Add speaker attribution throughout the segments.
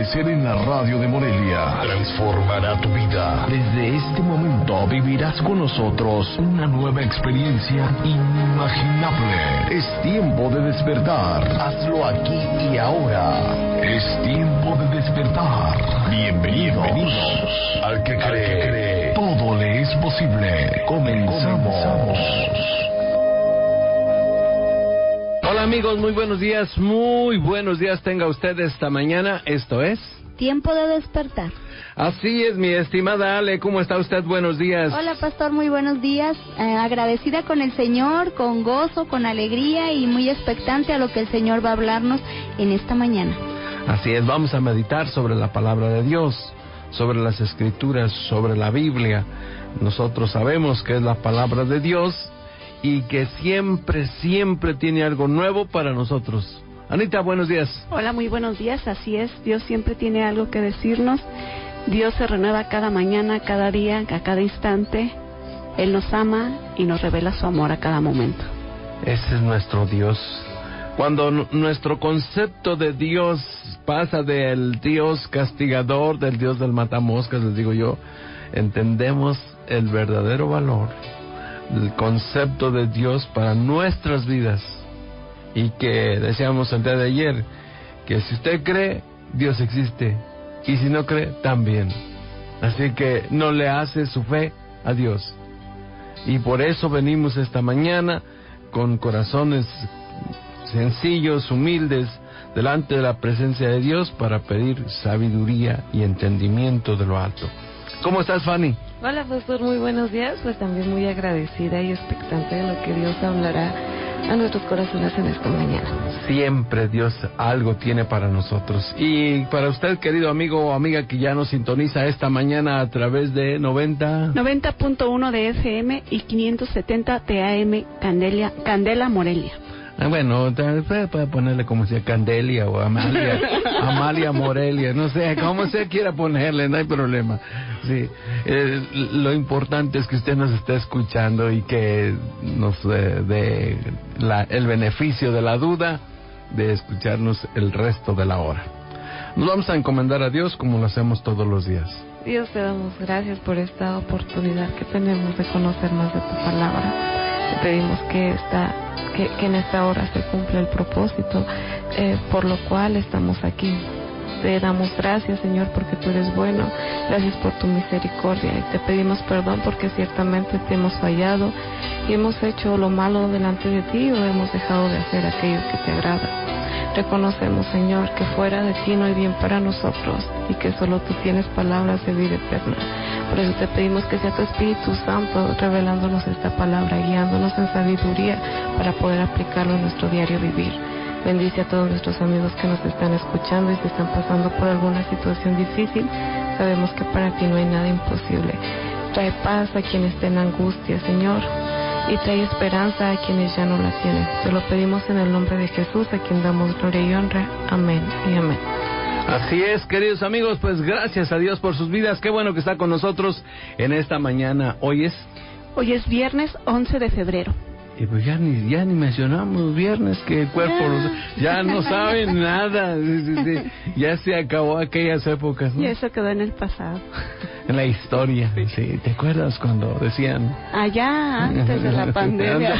Speaker 1: amanecer en la radio de Morelia transformará tu vida. Desde este momento vivirás con nosotros una nueva experiencia inimaginable. Es tiempo de despertar. Hazlo aquí y ahora. Es tiempo de despertar. Bienvenidos al que cree. Todo le es posible. Comenzamos.
Speaker 2: Hola amigos, muy buenos días tenga usted esta mañana. Esto es
Speaker 3: Tiempo de Despertar.
Speaker 2: Así es, mi estimada Ale, ¿cómo está usted? Buenos días.
Speaker 3: Hola pastor, muy buenos días. Agradecida con el Señor, con gozo, con alegría y muy expectante a lo que el Señor va a hablarnos en esta mañana.
Speaker 2: Así es, vamos a meditar sobre la palabra de Dios, sobre las Escrituras, sobre la Biblia. Nosotros sabemos que es la palabra de Dios y que siempre tiene algo nuevo para nosotros. Anita, buenos días.
Speaker 4: Hola, muy buenos días, así es, Dios siempre tiene algo que decirnos. Dios se renueva cada mañana, cada día, a cada instante. Él nos ama y nos revela su amor a cada momento.
Speaker 2: Ese es nuestro Dios. Cuando nuestro concepto de Dios pasa del Dios castigador, del Dios del matamoscas, les digo yo, entendemos el verdadero valor, el concepto de Dios para nuestras vidas. Y que decíamos el día de ayer, que si usted cree, Dios existe, y si no cree, también. Así que no le hace su fe a Dios. Y por eso venimos esta mañana con corazones sencillos, humildes, delante de la presencia de Dios para pedir sabiduría y entendimiento de lo alto. ¿Cómo estás, Fanny?
Speaker 5: Hola, pastor, muy buenos días. Pues también muy agradecida y expectante de lo que Dios hablará a nuestros corazones en esta mañana.
Speaker 2: Siempre Dios algo tiene para nosotros. Y para usted, querido amigo o amiga que ya nos sintoniza esta mañana a través de
Speaker 4: 90.1 de FM y 570 de AM Candela, Morelia.
Speaker 2: Bueno, puede ponerle como sea Candelia o Amalia Morelia, no sé, como se quiera ponerle, no hay problema. Sí, lo importante es que usted nos esté escuchando y que nos dé el beneficio de la duda de escucharnos el resto de la hora. Nos vamos a encomendar a Dios como lo hacemos todos los días.
Speaker 5: Dios, te damos gracias por esta oportunidad que tenemos de conocer más de tu palabra. Te pedimos que en esta hora se cumpla el propósito por lo cual estamos aquí. Te damos gracias, Señor, porque tú eres bueno. Gracias por tu misericordia. Y te pedimos perdón porque ciertamente te hemos fallado y hemos hecho lo malo delante de ti o hemos dejado de hacer aquello que te agrada. Reconocemos, Señor, que fuera de ti no hay bien para nosotros y que solo tú tienes palabras de vida eterna. Por eso te pedimos que sea tu Espíritu Santo revelándonos esta palabra, guiándonos en sabiduría para poder aplicarlo en nuestro diario vivir. Bendice a todos nuestros amigos que nos están escuchando y que están pasando por alguna situación difícil. Sabemos que para ti no hay nada imposible. Trae paz a quienes estén en angustia, Señor, y trae esperanza a quienes ya no la tienen. Te lo pedimos en el nombre de Jesús, a quien damos gloria y honra. Amén y amén.
Speaker 2: Así es, queridos amigos, pues gracias a Dios por sus vidas. Qué bueno que está con nosotros en esta mañana. Hoy es
Speaker 4: viernes 11 de febrero.
Speaker 2: Y pues ya ni mencionamos viernes, que el cuerpo ya no sabe nada. Sí. Ya se acabó aquellas épocas, ¿no?
Speaker 4: Y eso quedó en el pasado.
Speaker 2: En la historia, sí. ¿Te acuerdas cuando decían?
Speaker 4: Allá, antes de la pandemia.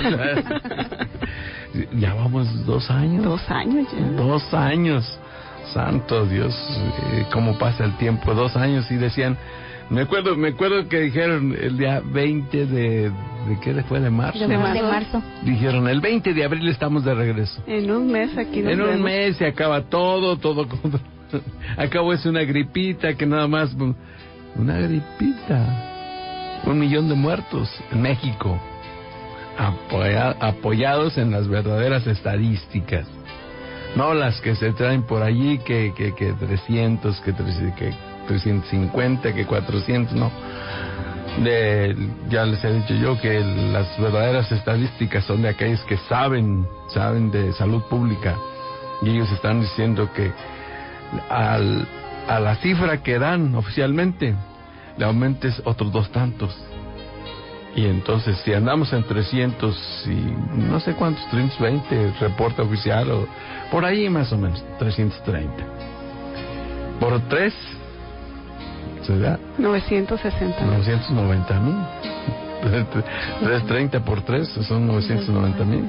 Speaker 2: Ya vamos 2 años.
Speaker 4: 2 años ya.
Speaker 2: 2 años. Santo Dios, cómo pasa el tiempo. 2 años y decían... Me acuerdo que dijeron el día 20 ¿de qué fue? ¿De marzo?
Speaker 3: De marzo.
Speaker 2: Dijeron, el 20 de abril estamos de regreso.
Speaker 4: En un mes aquí nos
Speaker 2: En
Speaker 4: vemos.
Speaker 2: un mes se acaba todo. Acabo es una gripita que nada más... Una gripita. 1 millón de muertos en México. Apoyados en las verdaderas estadísticas. No las que se traen por allí, que 300, que 350, que 400, no. Ya les he dicho yo que las verdaderas estadísticas son de aquellos que saben de salud pública, y ellos están diciendo que a la cifra que dan oficialmente le aumentes otros 2 tantos. Y entonces si andamos en 300 y no sé cuántos, 320 reporte oficial o por ahí más o menos 330. por 3, ¿será?
Speaker 4: 960,000.
Speaker 2: 330 por 3 son 990,000.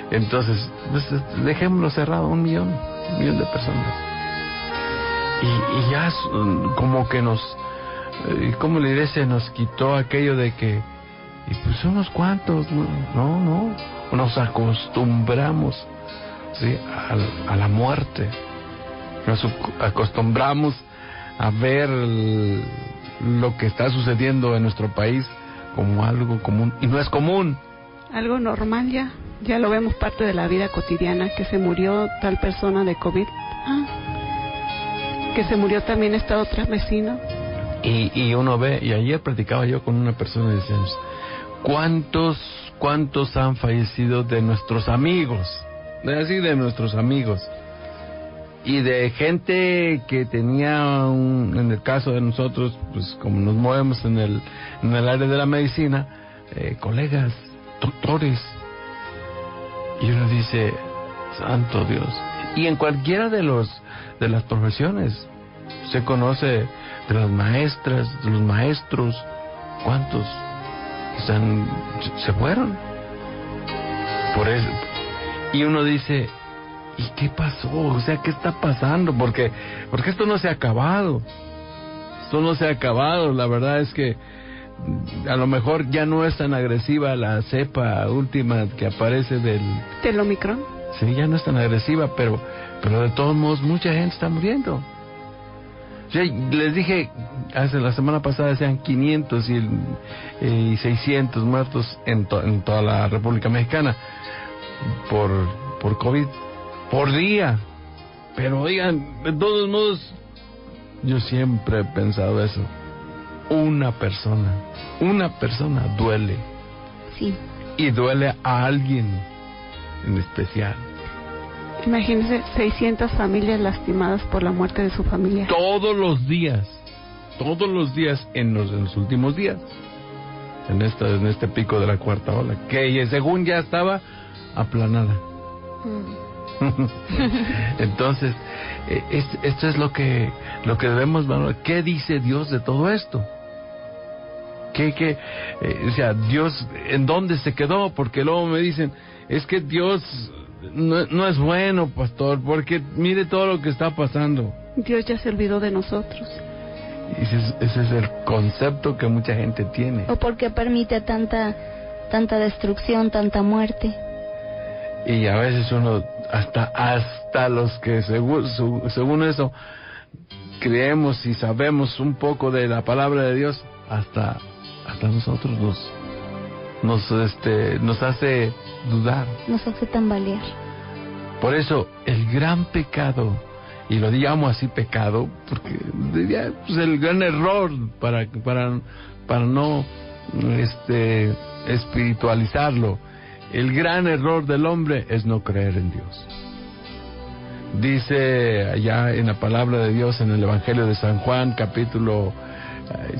Speaker 2: Entonces, pues, dejémoslo cerrado, 1 millón de personas. Y ya como que ¿cómo le diré? Se nos quitó aquello de que, y pues unos cuantos, no, nos acostumbramos, ¿sí? a la muerte. Nos acostumbramos a ver lo que está sucediendo en nuestro país como algo común, y no es común.
Speaker 4: Algo normal ya lo vemos parte de la vida cotidiana, que se murió tal persona de COVID, que se murió también esta otra vecina.
Speaker 2: Y uno ve, y ayer platicaba yo con una persona y decíamos, ¿cuántos han fallecido de nuestros amigos? De nuestros amigos. Y de gente que tenía, en el caso de nosotros, pues como nos movemos en el área de la medicina, colegas, doctores. Y uno dice, santo Dios. Y en cualquiera de las profesiones, se conoce de las maestras, de los maestros, ¿cuántos se fueron? Por eso. Y uno dice, ¿y qué pasó? O sea, ¿qué está pasando? Porque esto no se ha acabado. Esto no se ha acabado. La verdad es que a lo mejor ya no es tan agresiva la cepa última que aparece
Speaker 4: del Omicron.
Speaker 2: Sí, ya no es tan agresiva, pero de todos modos mucha gente está muriendo. Yo les dije, la semana pasada decían 500 y 600 muertos en toda la República Mexicana por COVID por día. Pero oigan, de todos modos, yo siempre he pensado eso. Una persona duele.
Speaker 3: Sí.
Speaker 2: Y duele a alguien en especial.
Speaker 4: Imagínense 600 familias lastimadas por la muerte de su familia.
Speaker 2: Todos los días en los últimos días, en este pico de la cuarta ola, que según ya estaba aplanada. Entonces, esto es lo que debemos valorar. ¿Qué dice Dios de todo esto? O sea, Dios, ¿en dónde se quedó? Porque luego me dicen, es que Dios no es bueno, pastor, porque mire todo lo que está pasando.
Speaker 4: Dios ya se olvidó de nosotros.
Speaker 2: Ese es el concepto que mucha gente tiene.
Speaker 3: O porque permite tanta destrucción, tanta muerte.
Speaker 2: Y a veces uno, hasta los que según eso creemos y sabemos un poco de la palabra de Dios, hasta nosotros nos hace dudar. Nos hace
Speaker 3: tambalear.
Speaker 2: Por eso el gran pecado, y lo llamo así pecado, porque diría, pues el gran error para no espiritualizarlo, el gran error del hombre es no creer en Dios. Dice allá en la palabra de Dios, en el Evangelio de San Juan, capítulo,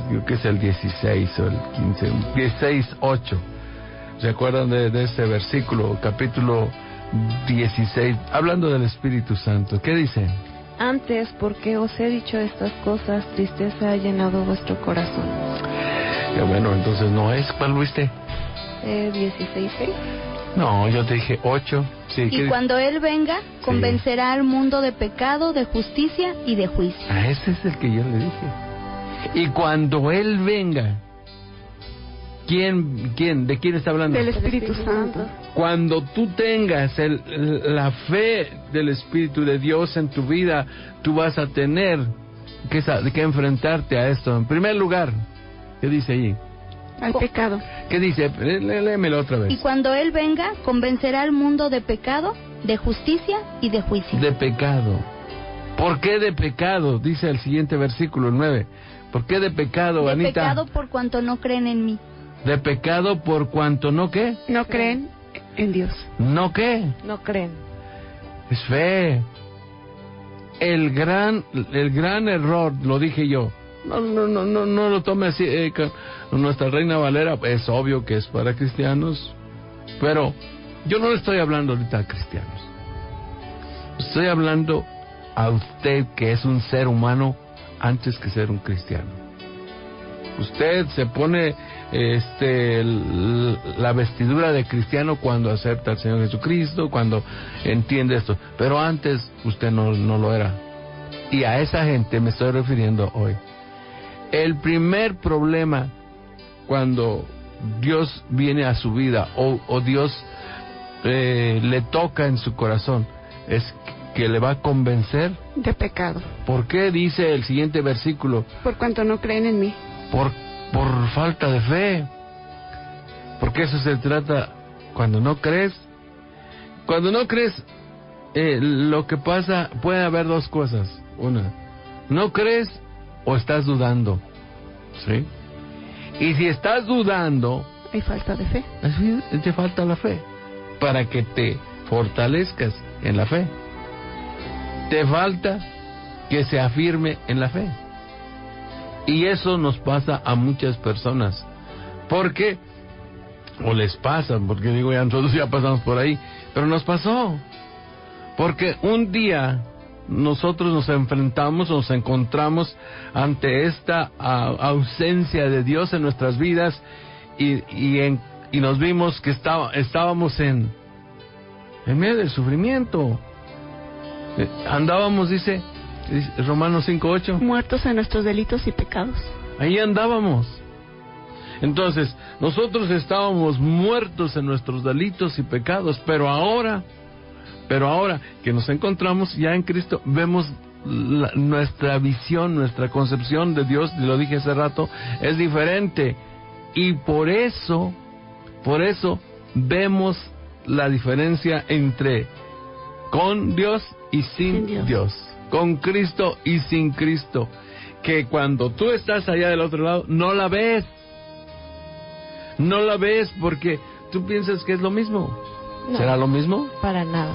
Speaker 2: creo que es el 16 o el 15, 16:8. ¿Se acuerdan de ese versículo? Capítulo 16, hablando del Espíritu Santo. ¿Qué dice?
Speaker 5: Antes, porque os he dicho estas cosas, tristeza ha llenado vuestro corazón.
Speaker 2: Bueno, entonces no es. ¿Cuál viste?
Speaker 5: 16:6.
Speaker 2: No, yo te dije 8. Sí,
Speaker 3: y cuando Él venga, convencerá al mundo de pecado, de justicia y de juicio.
Speaker 2: Ese es el que yo le dije. Y cuando Él venga, ¿de quién está hablando?
Speaker 4: Del Espíritu Santo.
Speaker 2: Cuando tú tengas la fe del Espíritu de Dios en tu vida, tú vas a tener que enfrentarte a esto. En primer lugar, ¿qué dice ahí?
Speaker 4: Al pecado.
Speaker 2: ¿Qué dice? Léemelo otra vez.
Speaker 3: Y cuando Él venga, convencerá al mundo de pecado, de justicia y de juicio.
Speaker 2: De pecado. ¿Por qué de pecado? Dice el siguiente versículo 9. ¿Por qué de pecado, Anita?
Speaker 3: De pecado por cuanto no creen en mí.
Speaker 2: De pecado por cuanto no ¿qué?
Speaker 4: No creen en Dios.
Speaker 2: ¿No qué?
Speaker 5: No creen.
Speaker 2: Es fe. El gran error, lo dije yo. No lo tome así. Nuestra Reina Valera es obvio que es para cristianos, pero yo no le estoy hablando ahorita a cristianos. Estoy hablando a usted que es un ser humano antes que ser un cristiano. Usted se pone la vestidura de cristiano cuando acepta al Señor Jesucristo, cuando entiende esto, pero antes usted no lo era. Y a esa gente me estoy refiriendo hoy. El primer problema cuando Dios viene a su vida o Dios le toca en su corazón es que le va a convencer
Speaker 4: de pecado.
Speaker 2: ¿Por qué dice el siguiente versículo?
Speaker 4: Por cuanto no creen en mí.
Speaker 2: Por falta de fe. Porque eso se trata cuando no crees. Cuando no crees, lo que pasa, puede haber dos cosas. Una, no crees o estás dudando. ¿Sí? Y si estás dudando,
Speaker 4: hay falta de fe.
Speaker 2: Te falta la fe. Para que te fortalezcas en la fe. Te falta que se afirme en la fe. Y eso nos pasa a muchas personas. ¿Por qué? O les pasa, porque digo, ya nosotros ya pasamos por ahí, pero nos pasó. Porque un día nosotros nos enfrentamos, nos encontramos ante esta ausencia de Dios en nuestras vidas y nos vimos que estábamos en medio del sufrimiento. Andábamos, dice Romanos 5:8.
Speaker 4: Muertos en nuestros delitos y pecados.
Speaker 2: Ahí andábamos. Entonces, nosotros estábamos muertos en nuestros delitos y pecados, pero ahora que nos encontramos ya en Cristo, vemos nuestra visión, nuestra concepción de Dios, lo dije hace rato, es diferente. Y por eso vemos la diferencia entre con Dios y sin Dios, con Cristo y sin Cristo, que cuando tú estás allá del otro lado no la ves porque tú piensas que es lo mismo.
Speaker 5: No,
Speaker 2: ¿será lo mismo?
Speaker 5: Para nada.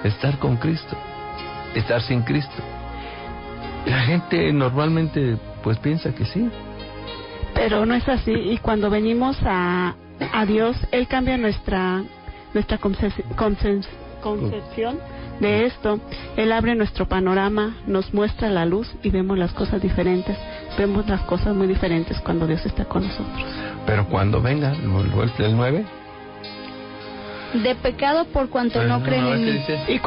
Speaker 2: Estar con Cristo, estar sin Cristo. La gente normalmente pues piensa que sí,
Speaker 4: pero no es así. Y cuando venimos a Dios, Él cambia nuestra concepción de esto. Él abre nuestro panorama, nos muestra la luz y vemos las cosas diferentes. Vemos las cosas muy diferentes cuando Dios está con nosotros.
Speaker 2: pero cuando venga el 9,
Speaker 3: de pecado por cuanto no creen en mí.
Speaker 4: Y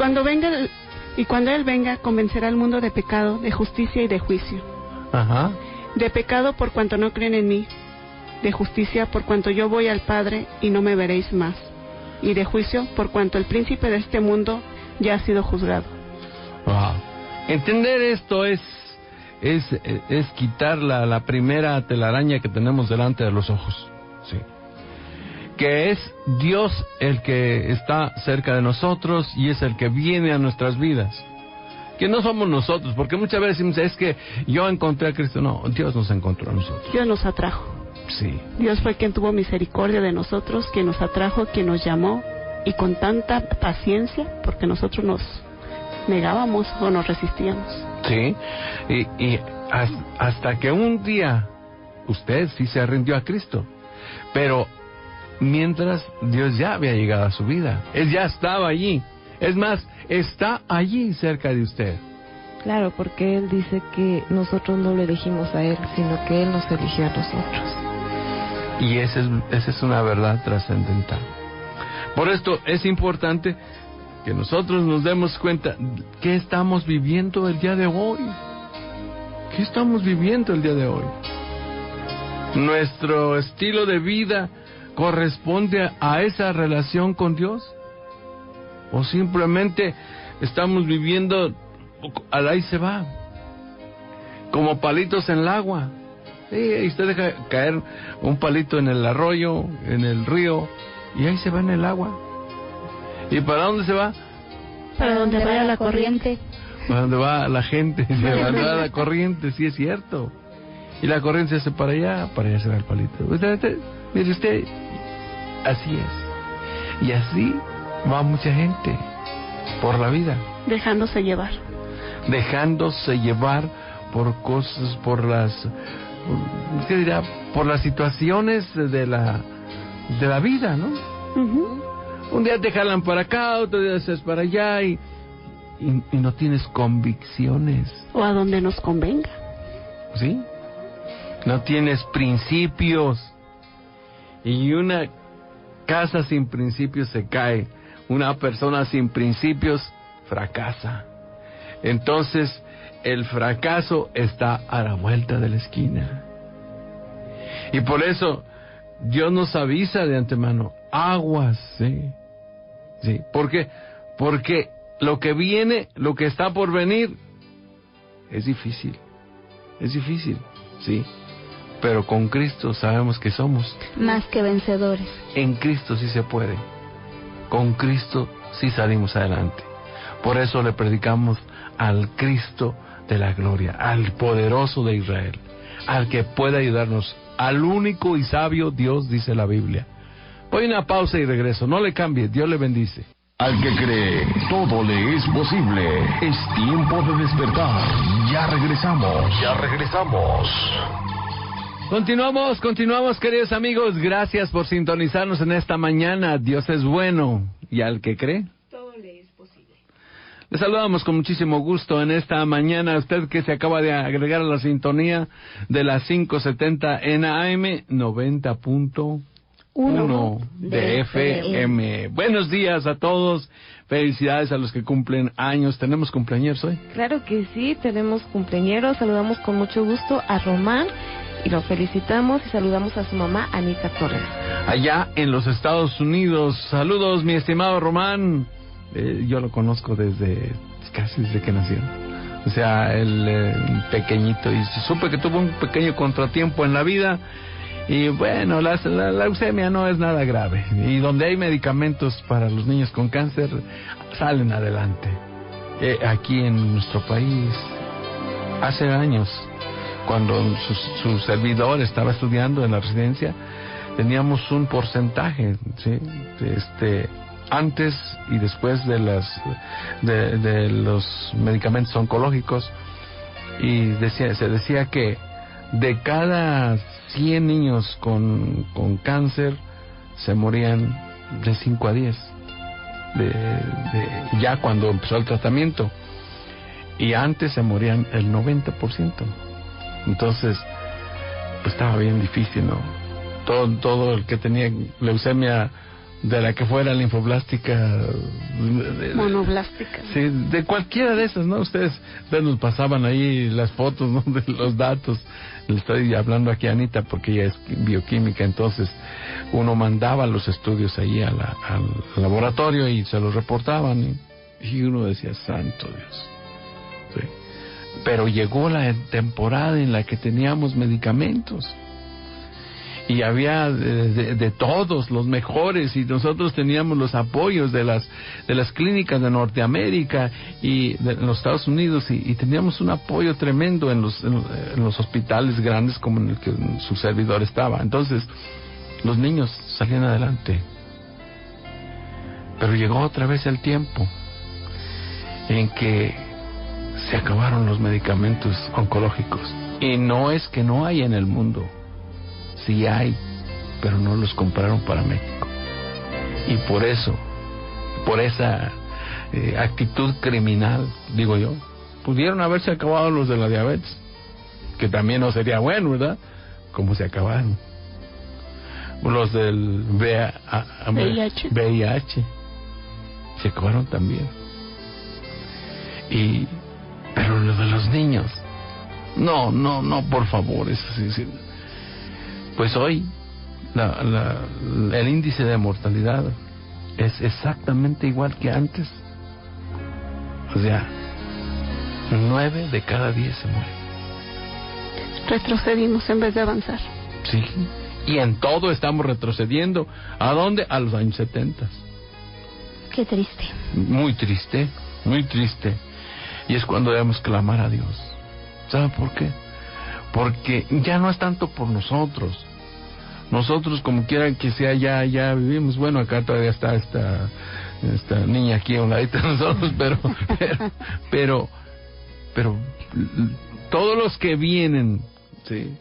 Speaker 4: cuando Él venga, convencerá al mundo de pecado, de justicia y de juicio.
Speaker 2: Ajá.
Speaker 4: De pecado por cuanto no creen en mí, de justicia por cuanto yo voy al Padre y no me veréis más, y de juicio por cuanto el príncipe de este mundo ya ha sido juzgado.
Speaker 2: Wow. Entender esto es quitar la primera telaraña que tenemos delante de los ojos. Sí. Que es Dios el que está cerca de nosotros y es el que viene a nuestras vidas. Que no somos nosotros, porque muchas veces decimos, es que yo encontré a Cristo. No, Dios nos encontró a nosotros.
Speaker 4: Dios nos atrajo.
Speaker 2: Sí.
Speaker 4: Dios fue quien tuvo misericordia de nosotros, quien nos atrajo, quien nos llamó, y con tanta paciencia, porque nosotros nos negábamos o nos resistíamos.
Speaker 2: Sí, y hasta que un día usted sí se rindió a Cristo, pero mientras Dios ya había llegado a su vida, Él ya estaba allí, es más, está allí cerca de usted.
Speaker 5: Claro, porque Él dice que nosotros no le elegimos a Él, sino que Él nos eligió a nosotros.
Speaker 2: Y esa es una verdad trascendental. Por esto es importante que nosotros nos demos cuenta qué estamos viviendo el día de hoy. ¿Qué estamos viviendo el día de hoy? ¿Nuestro estilo de vida corresponde a esa relación con Dios? ¿O simplemente estamos viviendo al ahí se va? Como palitos en el agua. Y usted deja caer un palito en el arroyo, en el río, y ahí se va en el agua. ¿Y para dónde se va?
Speaker 3: Para donde vaya la corriente.
Speaker 2: Para donde va la gente, se va la corriente, sí es cierto. Y la corriente se hace para allá se va el palito. Mire usted, así es. Y así va mucha gente por la vida.
Speaker 4: Dejándose llevar.
Speaker 2: Dejándose llevar por cosas, por las... ¿qué dirá? Por las situaciones de la vida, ¿no?
Speaker 4: Uh-huh.
Speaker 2: Un día te jalan para acá, otro día estás para allá y y no tienes convicciones.
Speaker 4: O a donde nos convenga.
Speaker 2: ¿Sí? No tienes principios. Y una casa sin principios se cae. Una persona sin principios fracasa. Entonces, el fracaso está a la vuelta de la esquina. Y por eso, Dios nos avisa de antemano, aguas, ¿sí? ¿Sí? ¿Por qué? Porque lo que viene, lo que está por venir, es difícil, ¿sí? Pero con Cristo sabemos que somos
Speaker 3: más que vencedores.
Speaker 2: En Cristo sí se puede. Con Cristo sí salimos adelante. Por eso le predicamos al Cristo de la gloria, al poderoso de Israel, al que puede ayudarnos, al único y sabio Dios, dice la Biblia. Voy a una pausa y regreso. No le cambie. Dios le bendice.
Speaker 1: Al que cree, todo le es posible. Es tiempo de despertar. Ya regresamos.
Speaker 2: Continuamos, queridos amigos. Gracias por sintonizarnos en esta mañana. Dios es bueno. Y al que cree,
Speaker 4: Todo le es posible.
Speaker 2: le saludamos con muchísimo gusto en esta mañana. Usted que se acaba de agregar a la sintonía de las 570 en AM 90.1 de FM. Buenos días a todos. Felicidades a los que cumplen años. ¿Tenemos cumpleaños hoy?
Speaker 5: Claro que sí, tenemos cumpleañeros. Saludamos con mucho gusto a Román y lo felicitamos y saludamos a su mamá, Anita Torres.
Speaker 2: Allá en los Estados Unidos. Saludos, mi estimado Román. Yo lo conozco casi desde que nació. O sea, el pequeñito. Y supe que tuvo un pequeño contratiempo en la vida. Y bueno, la leucemia no es nada grave. Y donde hay medicamentos para los niños con cáncer, salen adelante. Aquí en nuestro país, hace años, cuando su servidor estaba estudiando en la residencia, teníamos un porcentaje, ¿sí? Antes y después de los medicamentos oncológicos, y se decía que de cada 100 niños con cáncer se morían de 5 a 10 ya cuando empezó el tratamiento, y antes se morían el 90%. Entonces pues estaba bien difícil, ¿no? Todo el que tenía leucemia, de la que fuera linfoblástica,
Speaker 4: Monoblástica.
Speaker 2: Sí, de cualquiera de esas, ¿no? Ustedes nos pasaban ahí las fotos, ¿no? De los datos. Le estoy hablando aquí a Anita porque ella es bioquímica, entonces uno mandaba los estudios ahí al laboratorio y se los reportaban, y uno decía, santo Dios. Sí. Pero llegó la temporada en la que teníamos medicamentos. Y había de todos los mejores, y nosotros teníamos los apoyos de las clínicas de Norteamérica y de los Estados Unidos, y teníamos un apoyo tremendo en los hospitales grandes como en el que su servidor estaba. Entonces los niños salían adelante. Pero llegó otra vez el tiempo en que se acabaron los medicamentos oncológicos, y no es que no hay en el mundo. Sí hay, pero no los compraron para México. Y por esa actitud criminal, digo yo, pudieron haberse acabado los de la diabetes, que también no sería bueno, ¿verdad? Como se acabaron. Los del VIH se acabaron también. Pero los de los niños, no, por favor, eso sí. Pues hoy el índice de mortalidad es exactamente igual que antes. O sea, 9 de cada 10 se mueren.
Speaker 4: Retrocedimos en vez de avanzar.
Speaker 2: Sí, y en todo estamos retrocediendo. ¿A dónde? A los años 70.
Speaker 3: Qué triste.
Speaker 2: Muy triste, muy triste. Y es cuando debemos clamar a Dios. ¿Sabe por qué? Porque ya no es tanto por nosotros. Nosotros, como quiera que sea, ya vivimos. Bueno, acá todavía está esta niña aquí a un ladito de nosotros, pero todos los que vienen, ¿sí?,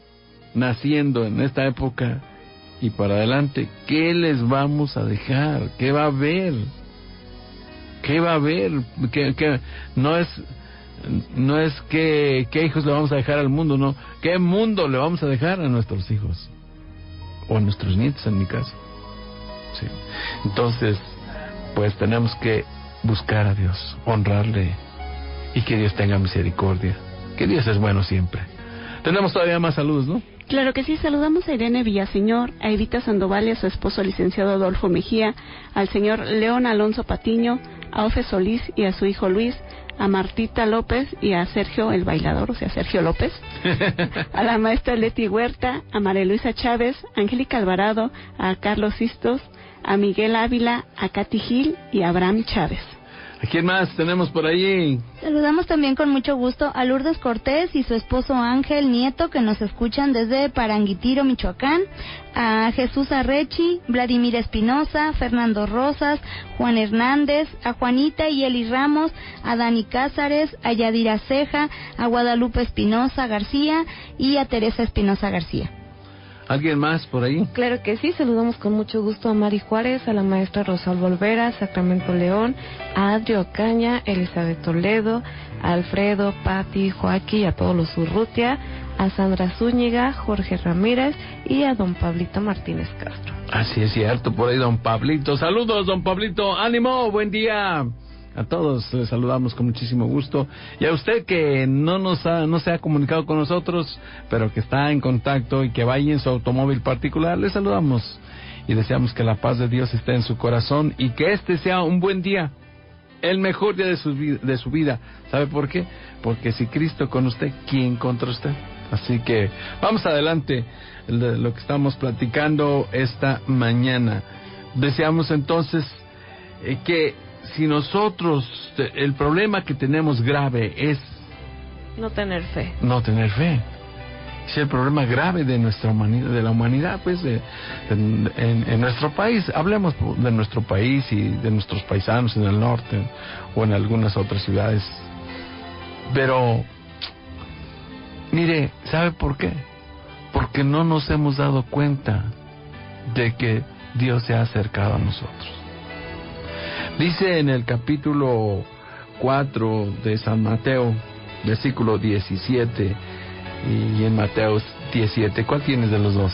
Speaker 2: naciendo en esta época y para adelante, ¿qué les vamos a dejar? ¿Qué va a haber? ¿Qué va a haber? ¿Qué no es qué hijos le vamos a dejar al mundo, no? ¿Qué mundo le vamos a dejar a nuestros hijos? O a nuestros nietos, en mi caso. Sí. Entonces, pues tenemos que buscar a Dios, honrarle, y que Dios tenga misericordia. Que Dios es bueno siempre. Tenemos todavía más saludos, ¿no?
Speaker 4: Claro que sí, saludamos a Irene Villaseñor, a Evita Sandoval y a su esposo licenciado Adolfo Mejía, al señor León Alonso Patiño, a Ofe Solís y a su hijo Luis, a Martita López y a Sergio el bailador, o sea, Sergio López, a la maestra Leti Huerta, a María Luisa Chávez, a Angélica Alvarado, a Carlos Sistos, a Miguel Ávila, a Katy Gil y a Abraham Chávez.
Speaker 2: ¿A quién más tenemos por ahí?
Speaker 3: Saludamos también con mucho gusto a Lourdes Cortés y su esposo Ángel Nieto, que nos escuchan desde Paranguitiro, Michoacán, a Jesús Arrechi, Vladimir Espinosa, Fernando Rosas, Juan Hernández, a Juanita y Eli Ramos, a Dani Cázares, a Yadira Ceja, a Guadalupe Espinosa García y a Teresa Espinosa García.
Speaker 2: ¿Alguien más por ahí?
Speaker 5: Claro que sí, saludamos con mucho gusto a Mari Juárez, a la maestra Rosalba Olvera, Sacramento León, a Adri Ocaña, Elizabeth Toledo, a Alfredo, Pati, Joaquín y a todos los Urrutia, a Sandra Zúñiga, Jorge Ramírez y a don Pablito Martínez Castro.
Speaker 2: Así es cierto, por ahí don Pablito. Saludos, don Pablito, ánimo, buen día. A todos les saludamos con muchísimo gusto. Y a usted que no se ha comunicado con nosotros, pero que está en contacto y que vaya en su automóvil particular, le saludamos y deseamos que la paz de Dios esté en su corazón y que este sea un buen día, el mejor día de su vida. ¿Sabe por qué? Porque si Cristo con usted, ¿quién contra usted? Así que vamos adelante de lo que estamos platicando esta mañana. Deseamos entonces que si nosotros, el problema que tenemos grave es
Speaker 5: no tener fe.
Speaker 2: No tener fe. Es el problema grave de nuestra humanidad, de la humanidad, pues, en nuestro país. Hablemos de nuestro país y de nuestros paisanos en el norte o en algunas otras ciudades. Pero, mire, ¿sabe por qué? Porque no nos hemos dado cuenta de que Dios se ha acercado a nosotros. Dice en el capítulo 4 de San Mateo, versículo 17, y en Mateo 17, ¿cuál tienes de los dos?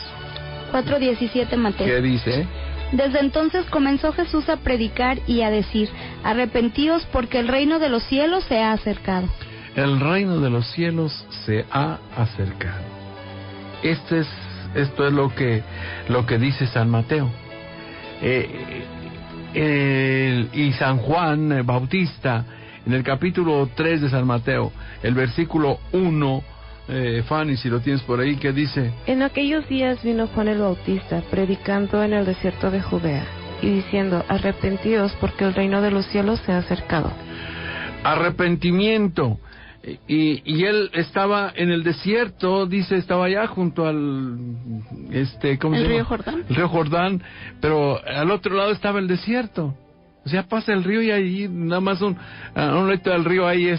Speaker 3: 4:17 Mateo.
Speaker 2: ¿Qué dice?
Speaker 3: Desde entonces comenzó Jesús a predicar y a decir: arrepentíos porque el reino de los cielos se ha acercado.
Speaker 2: El reino de los cielos se ha acercado. Esto es lo que dice San Mateo. Y San Juan Bautista, en el capítulo 3 de San Mateo, el versículo 1, Fanny, si lo tienes por ahí, ¿qué dice?
Speaker 5: En aquellos días vino Juan el Bautista, predicando en el desierto de Judea, y diciendo: arrepentíos, porque el reino de los cielos se ha acercado.
Speaker 2: Arrepentimiento. Y él estaba en el desierto, dice, estaba allá junto al ¿cómo se llama?
Speaker 4: Río Jordán.
Speaker 2: El río Jordán, pero al otro lado estaba el desierto. O sea, pasa el río y ahí nada más a un lado del río hay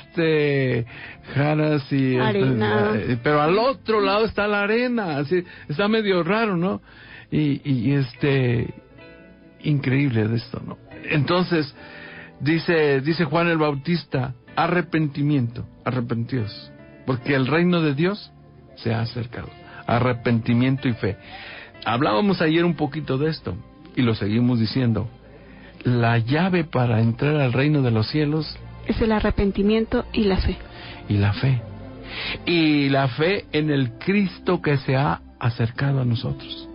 Speaker 2: jaras y
Speaker 4: arena.
Speaker 2: Pero al otro lado está la arena, así está medio raro, ¿no? Y increíble de esto, ¿no? Entonces dice Juan el Bautista: arrepentimiento, arrepentíos, porque el reino de Dios se ha acercado. Arrepentimiento y fe. Hablábamos ayer un poquito de esto y lo seguimos diciendo. La llave para entrar al reino de los cielos
Speaker 4: es el arrepentimiento y la fe.
Speaker 2: Y la fe. Y la fe en el Cristo que se ha acercado a nosotros.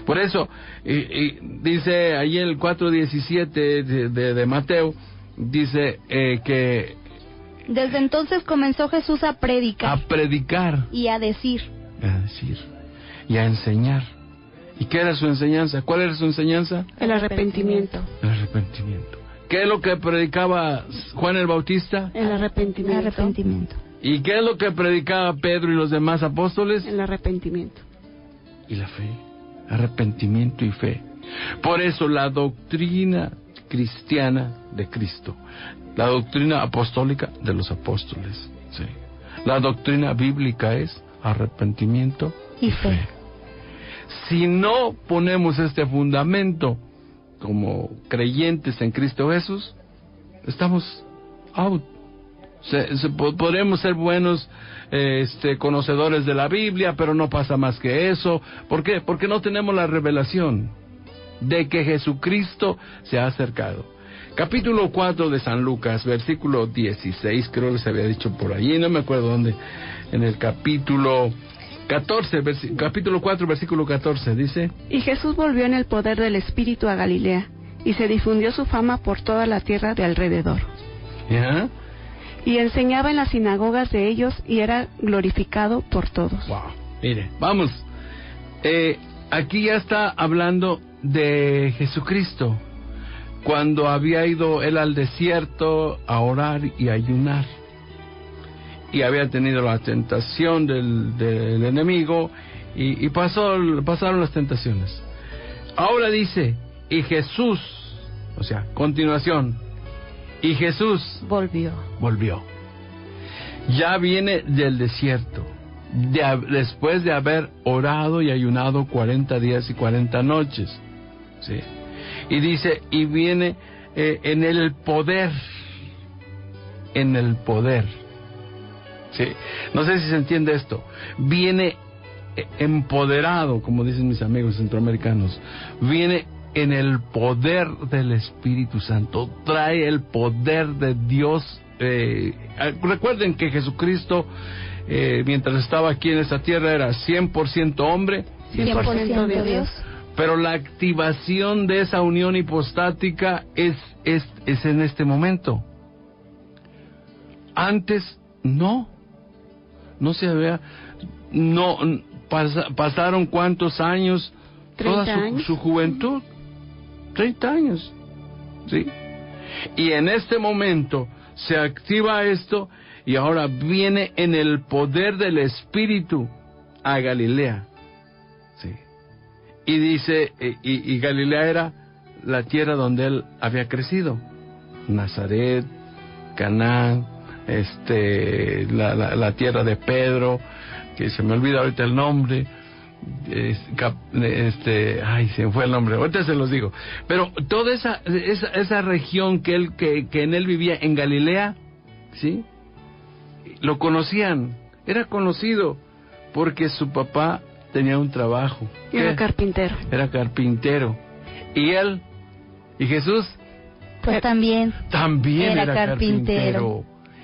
Speaker 2: Por eso, dice ahí el 4:17 de Mateo, dice que
Speaker 3: desde entonces comenzó Jesús a predicar. Y a decir.
Speaker 2: Y a enseñar. ¿Y qué era su enseñanza? ¿Cuál era su enseñanza?
Speaker 4: El arrepentimiento.
Speaker 2: El arrepentimiento. ¿Qué es lo que predicaba Juan el Bautista?
Speaker 4: El arrepentimiento.
Speaker 2: ¿Y qué es lo que predicaba Pedro y los demás apóstoles?
Speaker 4: El arrepentimiento.
Speaker 2: Y la fe. Arrepentimiento y fe. Por eso la doctrina cristiana de Cristo, la doctrina apostólica de los apóstoles, sí. La doctrina bíblica es arrepentimiento y fe. Si no ponemos este fundamento como creyentes en Cristo Jesús, estamos out. Podremos ser buenos conocedores de la Biblia, pero no pasa más que eso. ¿Por qué? Porque no tenemos la revelación de que Jesucristo se ha acercado. Capítulo 4 de San Lucas, versículo 16, creo que se había dicho por allí, no me acuerdo dónde, en el capítulo 14, capítulo 4, versículo 14, dice:
Speaker 4: Y Jesús volvió en el poder del Espíritu a Galilea, y se difundió su fama por toda la tierra de alrededor.
Speaker 2: ¿Ya?
Speaker 4: Y enseñaba en las sinagogas de ellos, y era glorificado por todos.
Speaker 2: Wow, mire, vamos, aquí ya está hablando de Jesucristo, cuando había ido él al desierto a orar y ayunar, y había tenido la tentación del enemigo, y pasaron las tentaciones. Ahora dice, y Jesús, o sea, continuación, y Jesús volvió. Ya viene del desierto, después de haber orado y ayunado 40 días y 40 noches, ¿sí? Y dice, y viene en el poder, ¿sí? No sé si se entiende esto. Viene empoderado, como dicen mis amigos centroamericanos, viene en el poder del Espíritu Santo, trae el poder de Dios. Recuerden que Jesucristo, mientras estaba aquí en esta tierra, era 100% hombre,
Speaker 3: 100% Dios.
Speaker 2: Pero la activación de esa unión hipostática es en este momento. Antes no se había, pasaron ¿cuántos años?
Speaker 4: 30
Speaker 2: Toda
Speaker 4: años.
Speaker 2: su juventud, 30 años, ¿sí? Y en este momento se activa esto, y ahora viene en el poder del Espíritu a Galilea, ¿sí? Y dice, y Galilea era la tierra donde él había crecido, Nazaret, Canaán, la tierra de Pedro, que se me olvida ahorita el nombre, se me fue el nombre, ahorita se los digo, pero toda esa región que en él vivía, en Galilea, ¿sí? Lo conocían, era conocido, porque su papá tenía un trabajo.
Speaker 4: Era carpintero.
Speaker 2: Era carpintero. Y él, y Jesús,
Speaker 3: Pues también
Speaker 2: era carpintero.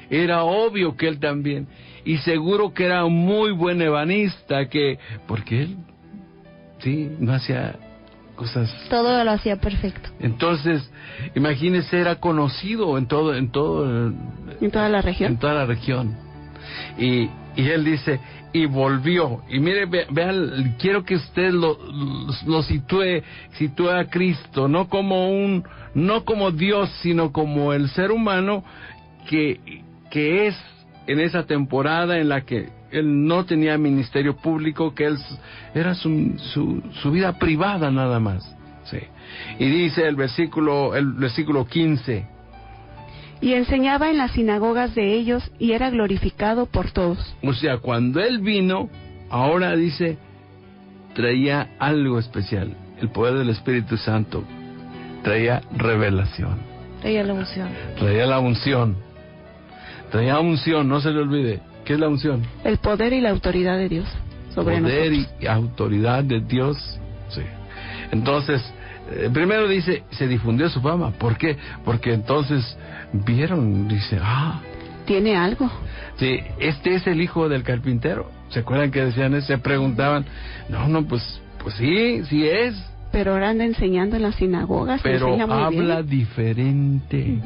Speaker 2: Era obvio que él también. Y seguro que era un muy buen ebanista, porque él, sí, no hacía cosas.
Speaker 3: Todo lo hacía perfecto.
Speaker 2: Entonces, imagínese, era conocido en toda la región. En toda la región. Y él dice, y volvió. Y mire, vean, quiero que usted lo sitúe a Cristo, no como Dios, sino como el ser humano que es en esa temporada en la que él no tenía ministerio público, que él era su vida privada nada más, sí. Y dice el versículo 15:
Speaker 4: y enseñaba en las sinagogas de ellos, y era glorificado por todos.
Speaker 2: O sea, cuando él vino, ahora dice, traía algo especial, el poder del Espíritu Santo, traía revelación,
Speaker 5: Traía la unción.
Speaker 2: Traía unción, no se le olvide. ¿Qué es la unción?
Speaker 4: El poder y la autoridad de Dios sobre
Speaker 2: poder
Speaker 4: nosotros.
Speaker 2: y autoridad de Dios, sí. Entonces, primero dice, se difundió su fama. ¿Por qué? Porque entonces vieron, dice,
Speaker 4: Tiene algo.
Speaker 2: sí, este es el hijo del carpintero. ¿Se acuerdan que decían eso? Se preguntaban, pues sí es.
Speaker 4: Pero ahora anda enseñando en las sinagogas.
Speaker 2: Pero
Speaker 4: enseña muy
Speaker 2: habla
Speaker 4: bien.
Speaker 2: diferente.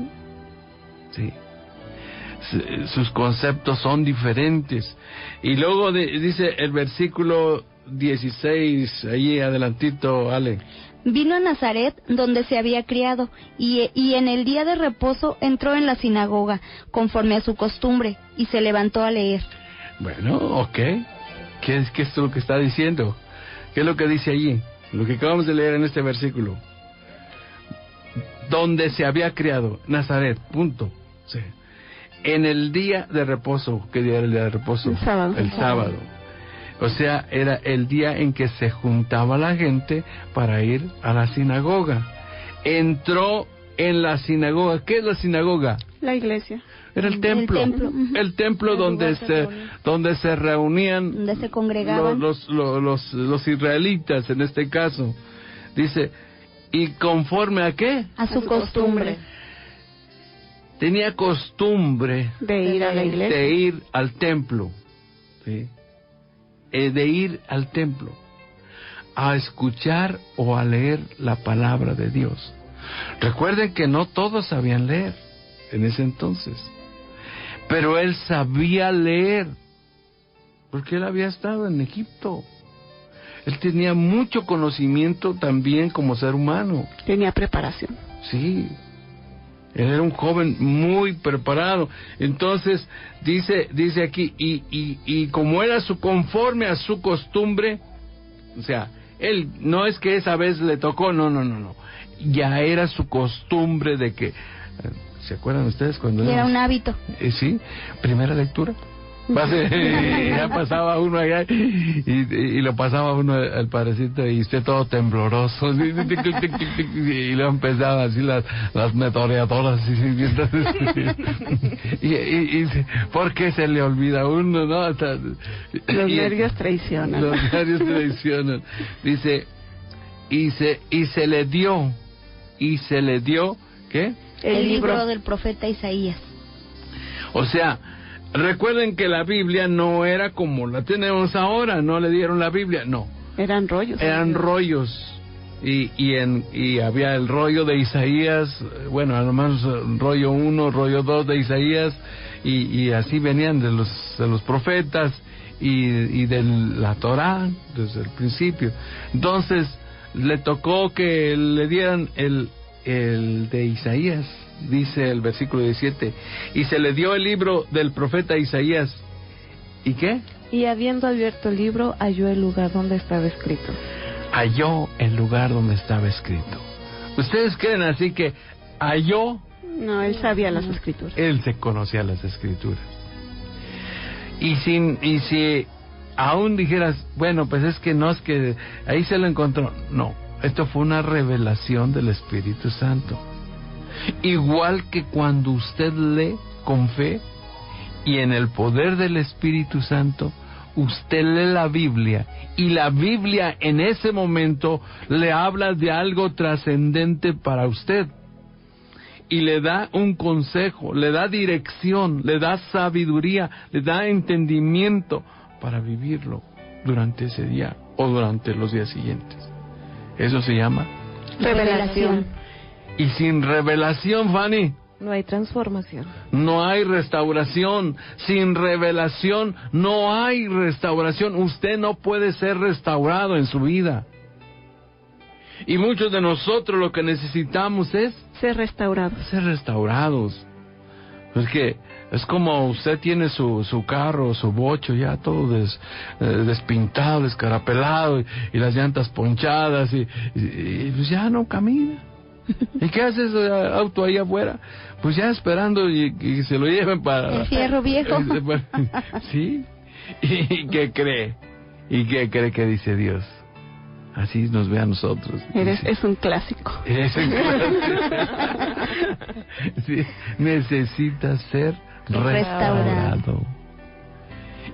Speaker 2: Sí. Sus conceptos son diferentes. Y luego dice el versículo 16, allí adelantito, Ale.
Speaker 3: Vino a Nazaret, donde se había criado, y en el día de reposo entró en la sinagoga, conforme a su costumbre, y se levantó a leer.
Speaker 2: Bueno, ok. ¿Qué es lo que está diciendo? ¿Qué es lo que dice allí? Lo que acabamos de leer en este versículo. Donde se había criado, Nazaret, punto. Sí. En el día de reposo. ¿Qué día era el día de reposo?
Speaker 4: El sábado.
Speaker 2: O sea, era el día en que se juntaba la gente para ir a la sinagoga. Entró en la sinagoga. ¿Qué es la sinagoga?
Speaker 4: La iglesia.
Speaker 2: Era el templo. El templo donde se reunían,
Speaker 3: donde se congregaban
Speaker 2: los israelitas, en este caso. Dice, ¿y conforme a qué?
Speaker 3: A su costumbre.
Speaker 2: Tenía costumbre
Speaker 4: de ir a la iglesia,
Speaker 2: de ir al templo, ¿sí? De ir al templo a escuchar o a leer la palabra de Dios. Recuerden que no todos sabían leer en ese entonces, pero él sabía leer porque él había estado en Egipto. Él tenía mucho conocimiento también como ser humano.
Speaker 4: Tenía preparación.
Speaker 2: Sí. Él era un joven muy preparado. Entonces, dice aquí, y como era conforme a su costumbre, o sea, él no es que esa vez le tocó, no. Ya era su costumbre de que, ¿se acuerdan ustedes cuando
Speaker 3: era un hábito?
Speaker 2: Sí, primera lectura. Ya pasaba uno allá y lo pasaba uno al padrecito y usted todo tembloroso y luego empezaba así las metralleadoras y ¿por qué se le olvida a uno, no? Hasta,
Speaker 4: los nervios traicionan.
Speaker 2: Los nervios traicionan. Dice, y se le dio ¿qué?
Speaker 3: El libro del profeta Isaías.
Speaker 2: O sea, recuerden que la Biblia no era como la tenemos ahora, no le dieron la Biblia, no.
Speaker 4: Eran rollos.
Speaker 2: Eran rollos. Y había el rollo de Isaías, bueno, además rollo 1, rollo 2 de Isaías, y así venían de los profetas y de la Torá desde el principio. Entonces, le tocó que le dieran el de Isaías. Dice el versículo 17, y se le dio el libro del profeta Isaías. ¿Y qué?
Speaker 5: Y habiendo abierto el libro, halló el lugar donde estaba escrito.
Speaker 2: Halló el lugar donde estaba escrito. ¿Ustedes creen así que halló?
Speaker 4: No, él sabía las escrituras.
Speaker 2: Él se conocía las escrituras. Y si aún dijeras, bueno, pues es que no, es que ahí se lo encontró. No, esto fue una revelación del Espíritu Santo. Igual que cuando usted lee con fe y en el poder del Espíritu Santo, usted lee la Biblia y la Biblia en ese momento le habla de algo trascendente para usted y le da un consejo, le da dirección, le da sabiduría, le da entendimiento para vivirlo durante ese día o durante los días siguientes. Eso se llama
Speaker 3: revelación.
Speaker 2: Y sin revelación, Fanny,
Speaker 5: no hay transformación.
Speaker 2: No hay restauración. Sin revelación no hay restauración. Usted no puede ser restaurado en su vida. Y muchos de nosotros lo que necesitamos es
Speaker 4: ser restaurados.
Speaker 2: Ser restaurados. Es que es como usted tiene su carro, su bocho ya todo despintado, descarapelado y las llantas ponchadas y pues ya no camina. ¿Y qué hace ese auto ahí afuera? Pues ya esperando y se lo lleven para...
Speaker 3: el fierro viejo.
Speaker 2: Sí. ¿Y qué cree? ¿Y qué cree que dice Dios? Así nos ve a nosotros.
Speaker 4: Es un clásico.
Speaker 2: Es un clásico. Sí. Necesita ser restaurado.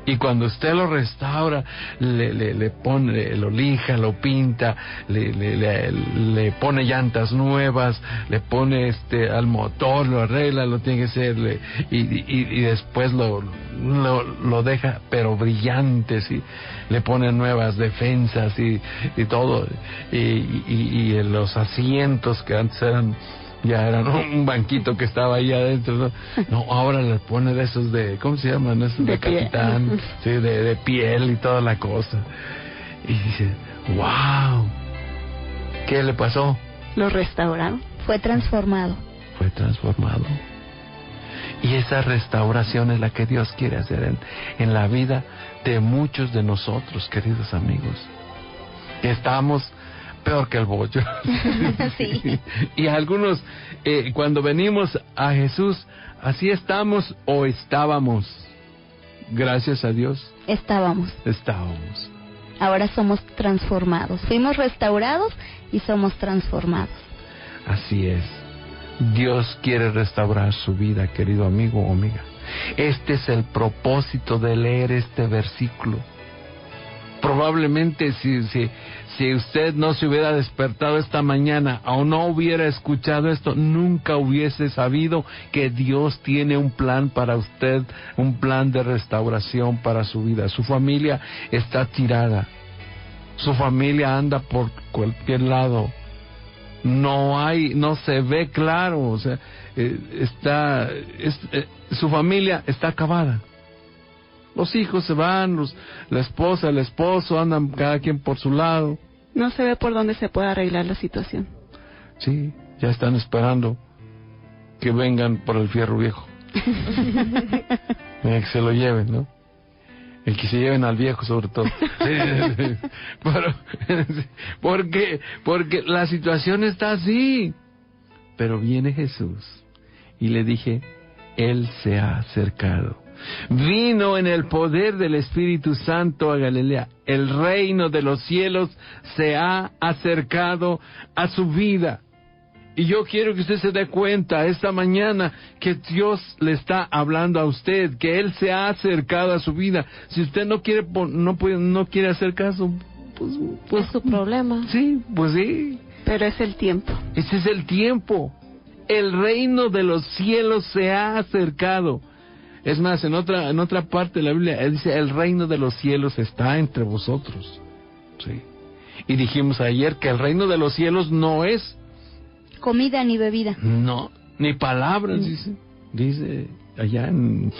Speaker 2: Y cuando usted lo restaura, le pone, lo lija, lo pinta, le pone llantas nuevas, le pone al motor, lo arregla, lo tiene que ser, y después lo deja, pero brillante, ¿sí? Le pone nuevas defensas y todo, y los asientos que antes ya eran un banquito que estaba ahí adentro, no, ahora le pone de esos ¿cómo se llaman? Esos de capitán, sí, de piel y toda la cosa. Y dice, wow, ¿qué le pasó?
Speaker 4: Lo restauraron.
Speaker 3: Fue transformado.
Speaker 2: Y esa restauración es la que Dios quiere hacer en la vida de muchos de nosotros, queridos amigos. Que estamos peor que el bollo.
Speaker 3: Sí.
Speaker 2: Y algunos, cuando venimos a Jesús, así estamos o estábamos. Gracias a Dios.
Speaker 3: Estábamos. Ahora somos transformados. Fuimos restaurados y somos transformados.
Speaker 2: Así es. Dios quiere restaurar su vida, querido amigo o amiga. Este es el propósito de leer este versículo. Probablemente si usted no se hubiera despertado esta mañana o no hubiera escuchado esto, nunca hubiese sabido que Dios tiene un plan para usted, un plan de restauración para su vida. Su familia está tirada, su familia anda por cualquier lado, no se ve claro, o sea, su familia está acabada. Los hijos se van, la esposa, el esposo, andan cada quien por su lado.
Speaker 4: No se ve por dónde se puede arreglar la situación.
Speaker 2: Sí, ya están esperando que vengan por el fierro viejo. Que se lo lleven, ¿no? El que se lleven al viejo, sobre todo. Pero, porque la situación está así. Pero viene Jesús y le dije, Él se ha acercado. Vino en el poder del Espíritu Santo a Galilea. El reino de los cielos se ha acercado a su vida. Y yo quiero que usted se dé cuenta esta mañana que Dios le está hablando a usted, que Él se ha acercado a su vida. Si usted no quiere hacer caso, pues
Speaker 5: es su problema.
Speaker 2: Sí, pues sí.
Speaker 4: Pero es el tiempo.
Speaker 2: Ese es el tiempo. El reino de los cielos se ha acercado. Es más, en otra parte de la Biblia dice, el reino de los cielos está entre vosotros. Sí. Y dijimos ayer que el reino de los cielos no es
Speaker 3: comida ni bebida.
Speaker 2: No, ni palabras, dice allá en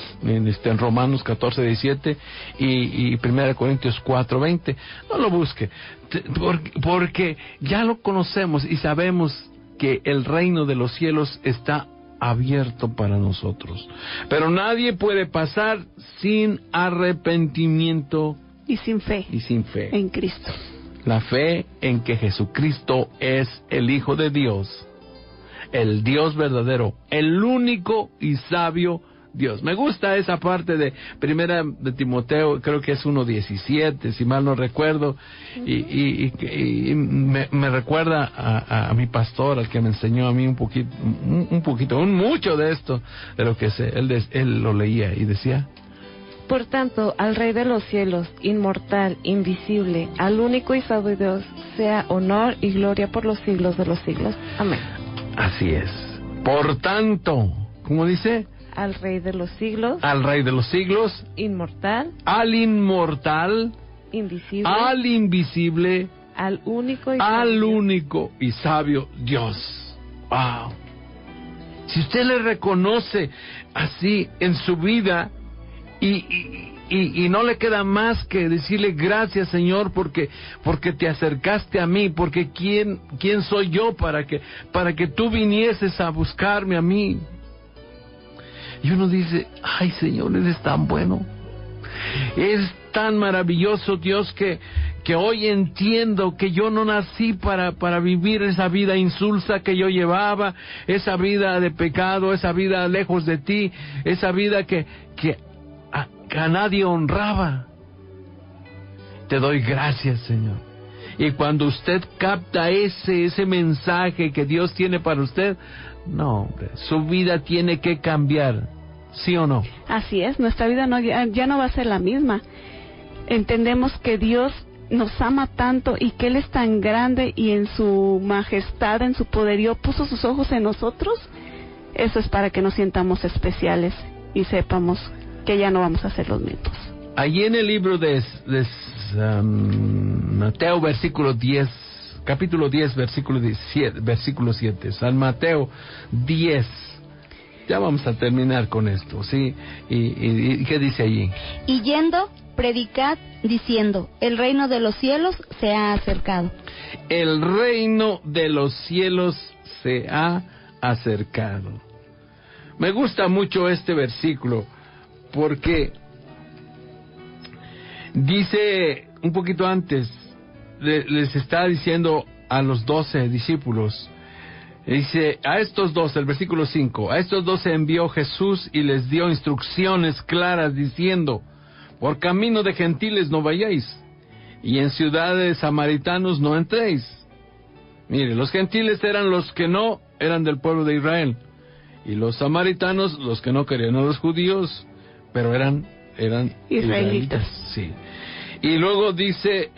Speaker 2: Romanos 14:17 y 1 Corintios 4:20. No lo busque, porque ya lo conocemos y sabemos que el reino de los cielos está abierto para nosotros. Pero nadie puede pasar sin arrepentimiento
Speaker 4: y sin fe. En Cristo.
Speaker 2: La fe en que Jesucristo es el Hijo de Dios, el Dios verdadero, el único y sabio Dios. Me gusta esa parte de Primera de Timoteo, creo que es 1:17, si mal no recuerdo, y me recuerda a mi pastor, al que me enseñó a mí mucho de esto, de lo que sé. Él lo leía y decía:
Speaker 5: por tanto, al Rey de los cielos, inmortal, invisible, al único y sabio Dios, sea honor y gloria por los siglos de los siglos. Amén.
Speaker 2: Así es. Por tanto, ¿cómo dice?
Speaker 5: Al Rey de los siglos.
Speaker 2: Al Rey de los siglos.
Speaker 5: Inmortal.
Speaker 2: Al inmortal.
Speaker 5: Invisible.
Speaker 2: Al invisible.
Speaker 5: Al único
Speaker 2: y sabio Dios. Wow. Si usted le reconoce así en su vida y no le queda más que decirle gracias, Señor, porque te acercaste a mí, porque quién soy yo para que tú vinieses a buscarme a mí. Y uno dice: ay, Señor, eres tan bueno, es tan maravilloso, Dios, que hoy entiendo que yo no nací para vivir esa vida insulsa que yo llevaba, esa vida de pecado, esa vida lejos de ti, esa vida que a nadie honraba. Te doy gracias, Señor. Y cuando usted capta ese mensaje que Dios tiene para usted, no, hombre, su vida tiene que cambiar, ¿sí o no?
Speaker 4: Así es, nuestra vida ya no va a ser la misma. Entendemos que Dios nos ama tanto y que Él es tan grande y en su majestad, en su poderío, puso sus ojos en nosotros. Eso es para que nos sientamos especiales y sepamos que ya no vamos a ser los mismos.
Speaker 2: Allí en el libro de Mateo, capítulo 10, versículo 7, San Mateo 10. Ya vamos a terminar con esto, ¿sí? ¿Y qué dice allí?
Speaker 3: Y yendo, predicad diciendo: el reino de los cielos se ha acercado.
Speaker 2: El reino de los cielos se ha acercado. Me gusta mucho este versículo, porque dice un poquito antes, les está diciendo a los 12 discípulos, dice a estos 12, el versículo 5, a estos 12 envió Jesús y les dio instrucciones claras diciendo: por camino de gentiles no vayáis, y en ciudades samaritanos no entréis, Mire, los gentiles eran los que no eran del pueblo de Israel, y los samaritanos los que no querían a los judíos, pero eran israelitas. Sí. Y luego dice,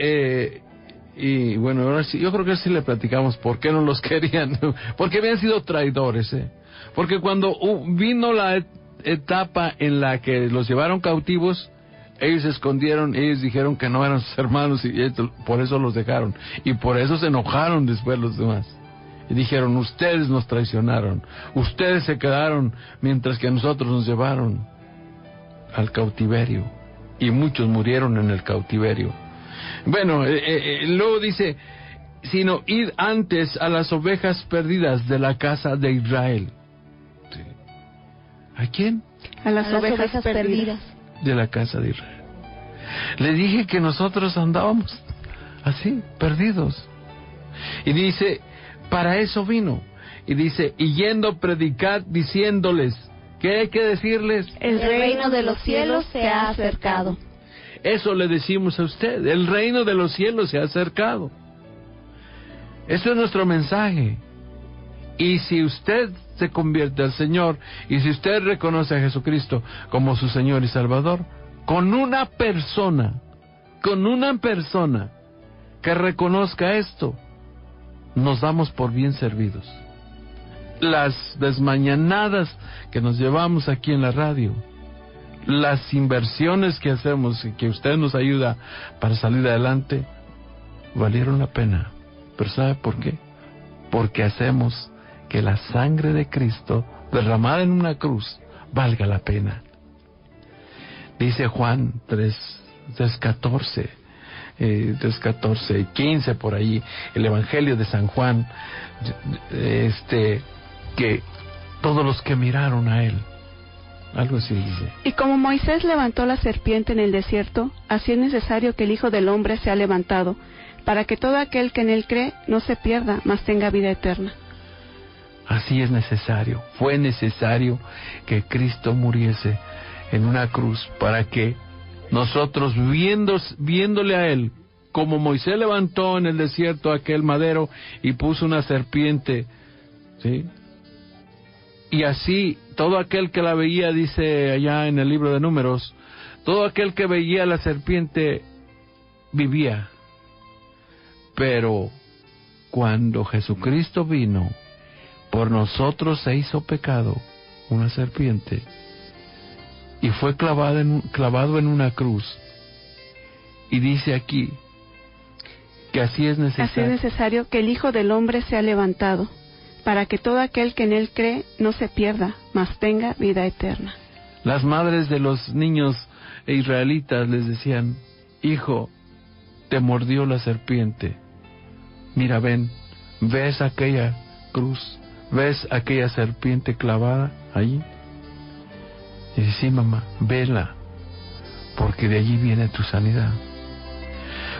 Speaker 2: y bueno, ahora sí, yo creo que sí le platicamos por qué no los querían, porque habían sido traidores, porque cuando vino la etapa en la que los llevaron cautivos, ellos se escondieron, ellos dijeron que no eran sus hermanos y por eso los dejaron, y por eso se enojaron después los demás y dijeron: ustedes nos traicionaron, ustedes se quedaron mientras que a nosotros nos llevaron al cautiverio, y muchos murieron en el cautiverio. Bueno, luego dice: sino id antes a las ovejas perdidas de la casa de Israel. Sí. ¿A quién?
Speaker 4: A las ovejas perdidas
Speaker 2: de la casa de Israel. Le dije que nosotros andábamos así, perdidos. Y dice, para eso vino. Y dice, y yendo predicad diciéndoles, ¿qué hay que decirles?
Speaker 3: El reino de los cielos se ha acercado.
Speaker 2: Eso le decimos a usted, el reino de los cielos se ha acercado. Eso es nuestro mensaje. Y si usted se convierte al Señor, y si usted reconoce a Jesucristo como su Señor y Salvador, con una persona que reconozca esto, nos damos por bien servidos. Las desmañanadas que nos llevamos aquí en la radio, las inversiones que hacemos y que usted nos ayuda para salir adelante, valieron la pena. ¿Pero sabe por qué? Porque hacemos que la sangre de Cristo derramada en una cruz valga la pena. Dice Juan 3:14, 3:14 y 15 por ahí, el Evangelio de San Juan, que todos los que miraron a él, algo así dice.
Speaker 4: Y como Moisés levantó la serpiente en el desierto, así es necesario que el Hijo del Hombre sea levantado, para que todo aquel que en él cree no se pierda, mas tenga vida eterna.
Speaker 2: Así es necesario, fue necesario que Cristo muriese en una cruz para que nosotros viéndole a él, como Moisés levantó en el desierto aquel madero y puso una serpiente, ¿sí? Y así todo aquel que la veía, dice allá en el libro de Números, todo aquel que veía la serpiente vivía. Pero cuando Jesucristo vino, por nosotros se hizo pecado, una serpiente, y fue clavado en una cruz. Y dice aquí que así es
Speaker 4: necesario que el Hijo del Hombre sea levantado, para que todo aquel que en él cree no se pierda, mas tenga vida eterna.
Speaker 2: Las madres de los niños israelitas les decían: hijo, te mordió la serpiente. Mira, ¿ves aquella cruz? ¿Ves aquella serpiente clavada allí? Y dice: sí, mamá, vela, porque de allí viene tu sanidad.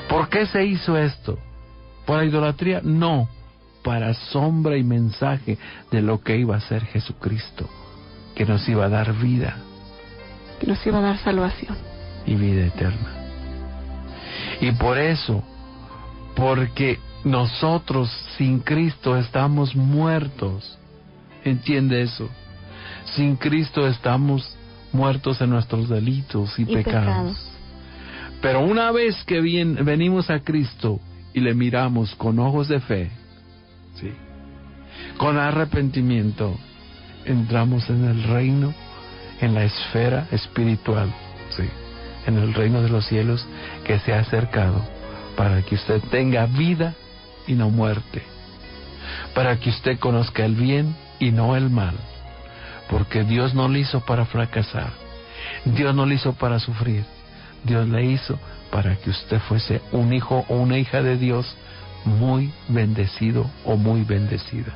Speaker 2: ¿Por qué se hizo esto? ¿Por la idolatría? No, para sombra y mensaje de lo que iba a ser Jesucristo, que nos iba a dar vida,
Speaker 4: que nos iba a dar salvación
Speaker 2: y vida eterna. Y por eso, porque nosotros sin Cristo estamos muertos. ¿Entiende eso? Sin Cristo estamos muertos en nuestros delitos y pecados. Pero una vez que venimos a Cristo y le miramos con ojos de fe, ¿sí?, con arrepentimiento, entramos en el reino, en la esfera espiritual, ¿sí?, en el reino de los cielos que se ha acercado, para que usted tenga vida y no muerte, para que usted conozca el bien y no el mal, porque Dios no le hizo para fracasar, Dios no le hizo para sufrir, Dios le hizo para que usted fuese un hijo o una hija de Dios muy bendecido o muy bendecida.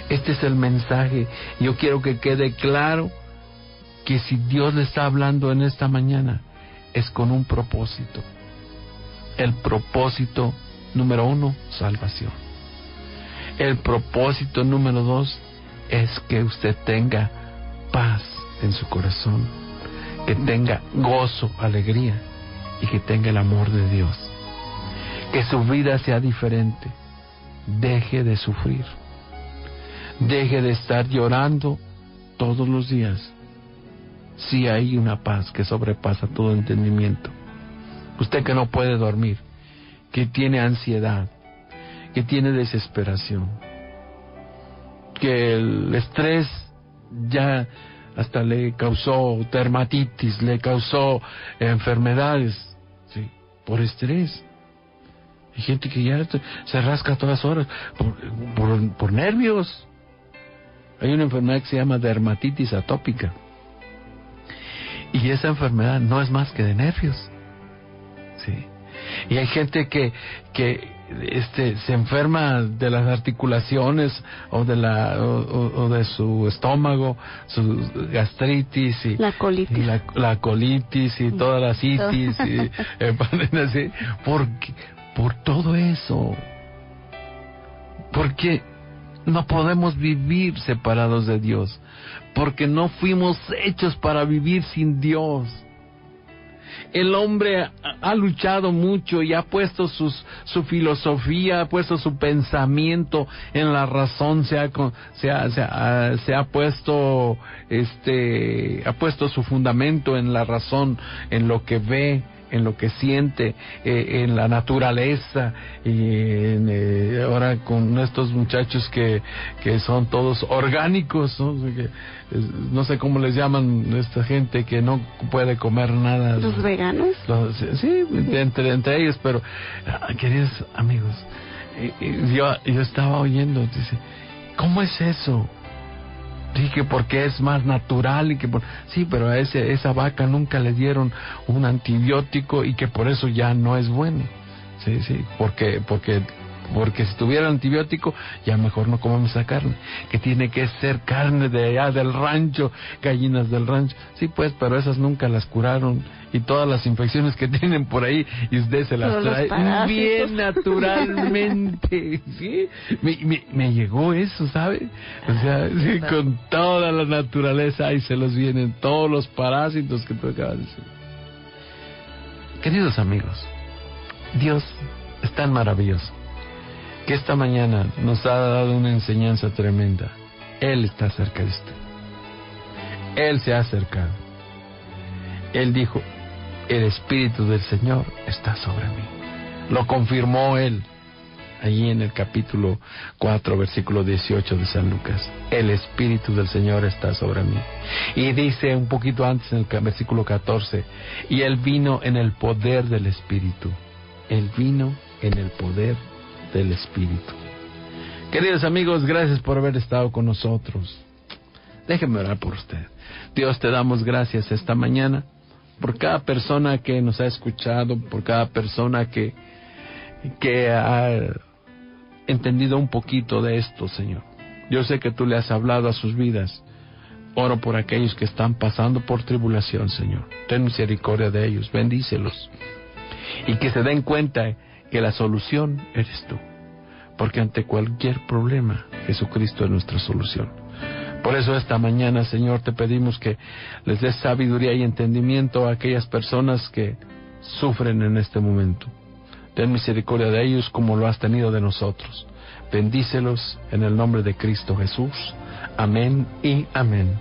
Speaker 2: Este es el mensaje. Yo quiero que quede claro que si Dios le está hablando en esta mañana, es con un propósito. El propósito número 1, salvación. El propósito número 2 es que usted tenga paz en su corazón, que tenga gozo, alegría, y que tenga el amor de Dios. Que su vida sea diferente. deje de sufrir. Deje de estar llorando todos los días. Sí hay una paz que sobrepasa todo entendimiento. Usted que no puede dormir, que tiene ansiedad, que tiene desesperación, que el estrés ya hasta le causó dermatitis, le causó enfermedades, ¿sí?, por estrés. Hay gente que ya se rasca a todas horas por nervios. Hay una enfermedad que se llama dermatitis atópica. Y esa enfermedad no es más que de nervios. Sí. Y hay gente que se enferma de las articulaciones o de su estómago, su gastritis y
Speaker 4: la colitis,
Speaker 2: la colitis y todas las itis y así, por todo eso. Porque no podemos vivir separados de Dios, porque no fuimos hechos para vivir sin Dios. El hombre ha luchado mucho y ha puesto su filosofía, ha puesto su pensamiento en la razón, ha puesto su fundamento en la razón, en lo que ve, en lo que siente, en la naturaleza, y ahora con estos muchachos que son todos orgánicos, ¿no? No sé cómo les llaman esta gente que no puede comer nada.
Speaker 4: ¿Los veganos?
Speaker 2: Sí, entre ellos, pero queridos amigos, yo estaba oyendo, dice, ¿cómo es eso? Sí, que porque es más natural y que sí, pero a esa vaca nunca le dieron un antibiótico y que por eso ya no es bueno. Sí, porque si tuviera antibiótico ya mejor no comemos esa carne, que tiene que ser carne de allá del rancho, gallinas del rancho. Sí, pues, pero esas nunca las curaron y todas las infecciones que tienen por ahí y usted se las trae bien naturalmente. Sí, me llegó eso, ¿sabe? O sea, sí, con toda la naturaleza ahí se los vienen todos los parásitos que tú acabas de decir. Queridos amigos, Dios es tan maravilloso que esta mañana nos ha dado una enseñanza tremenda. Él está cerca de usted. Él se ha acercado. Él dijo, el Espíritu del Señor está sobre mí. Lo confirmó Él allí en el capítulo 4, versículo 18 de San Lucas. El Espíritu del Señor está sobre mí. Y dice un poquito antes en el versículo 14, y Él vino en el poder del Espíritu. Él vino en el poder del Espíritu. Queridos amigos, gracias por haber estado con nosotros. Déjenme orar por usted. Dios, te damos gracias esta mañana por cada persona que nos ha escuchado, por cada persona que ha entendido un poquito de esto, Señor. Yo sé que tú le has hablado a sus vidas. Oro por aquellos que están pasando por tribulación, Señor. Ten misericordia de ellos, bendícelos. Y que se den cuenta que la solución eres tú. Porque ante cualquier problema, Jesucristo es nuestra solución. Por eso esta mañana, Señor, te pedimos que les des sabiduría y entendimiento a aquellas personas que sufren en este momento. Ten misericordia de ellos como lo has tenido de nosotros. Bendícelos en el nombre de Cristo Jesús. Amén y amén.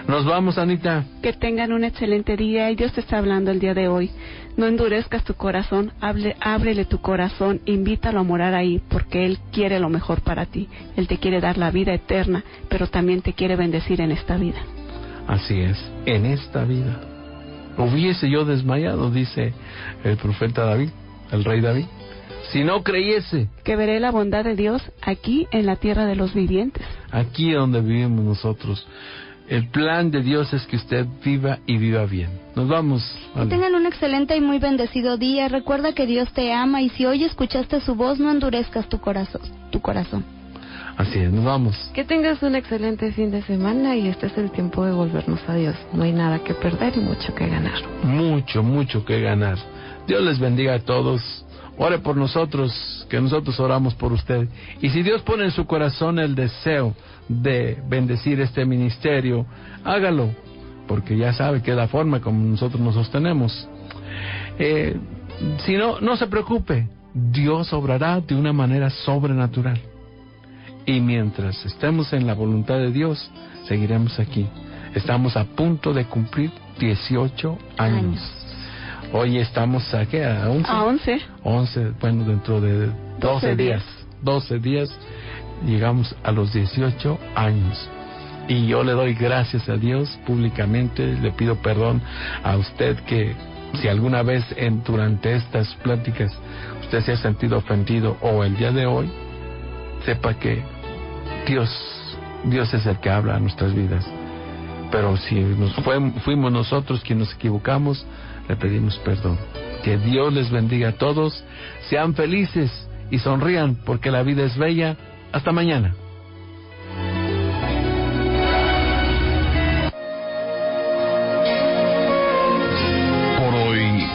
Speaker 2: Nos vamos, Anita.
Speaker 4: Que tengan un excelente día y Dios te está hablando el día de hoy. No endurezcas tu corazón, ábrele tu corazón, invítalo a morar ahí, porque Él quiere lo mejor para ti. Él te quiere dar la vida eterna, pero también te quiere bendecir en esta vida.
Speaker 2: Así es, en esta vida. Hubiese yo desmayado, dice el profeta David, el rey David, si no creyese
Speaker 4: que veré la bondad de Dios aquí en la tierra de los vivientes.
Speaker 2: Aquí donde vivimos nosotros. El plan de Dios es que usted viva y viva bien. Nos vamos.
Speaker 3: Que tengan un excelente y muy bendecido día. Recuerda que Dios te ama y si hoy escuchaste su voz, no endurezcas tu corazón.
Speaker 2: Así es, nos vamos.
Speaker 5: Que tengas un excelente fin de semana y este es el tiempo de volvernos a Dios. No hay nada que perder y mucho que ganar.
Speaker 2: Mucho que ganar. Dios les bendiga a todos. Ore por nosotros, que nosotros oramos por usted. Y si Dios pone en su corazón el deseo de bendecir este ministerio, hágalo, porque ya sabe que es la forma como nosotros nos sostenemos. Si no, no se preocupe, Dios obrará de una manera sobrenatural. Y mientras estemos en la voluntad de Dios, seguiremos aquí. Estamos a punto de cumplir 18 años. Hoy estamos aquí a 11.
Speaker 4: A 11.
Speaker 2: 11, bueno, dentro de 12 días. 12 días llegamos a los 18 años. Y yo le doy gracias a Dios públicamente. Le pido perdón a usted que si alguna vez durante estas pláticas usted se ha sentido ofendido o el día de hoy, sepa que Dios es el que habla a nuestras vidas. Pero si fuimos nosotros quienes nos equivocamos, le pedimos perdón. Que Dios les bendiga a todos. Sean felices y sonrían porque la vida es bella. Hasta mañana.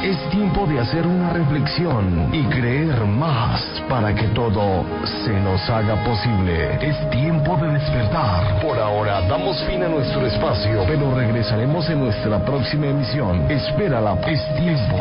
Speaker 1: Es tiempo de hacer una reflexión y creer más para que todo se nos haga posible. Es tiempo de despertar. Por ahora damos fin a nuestro espacio, pero regresaremos en nuestra próxima emisión. Espérala, es tiempo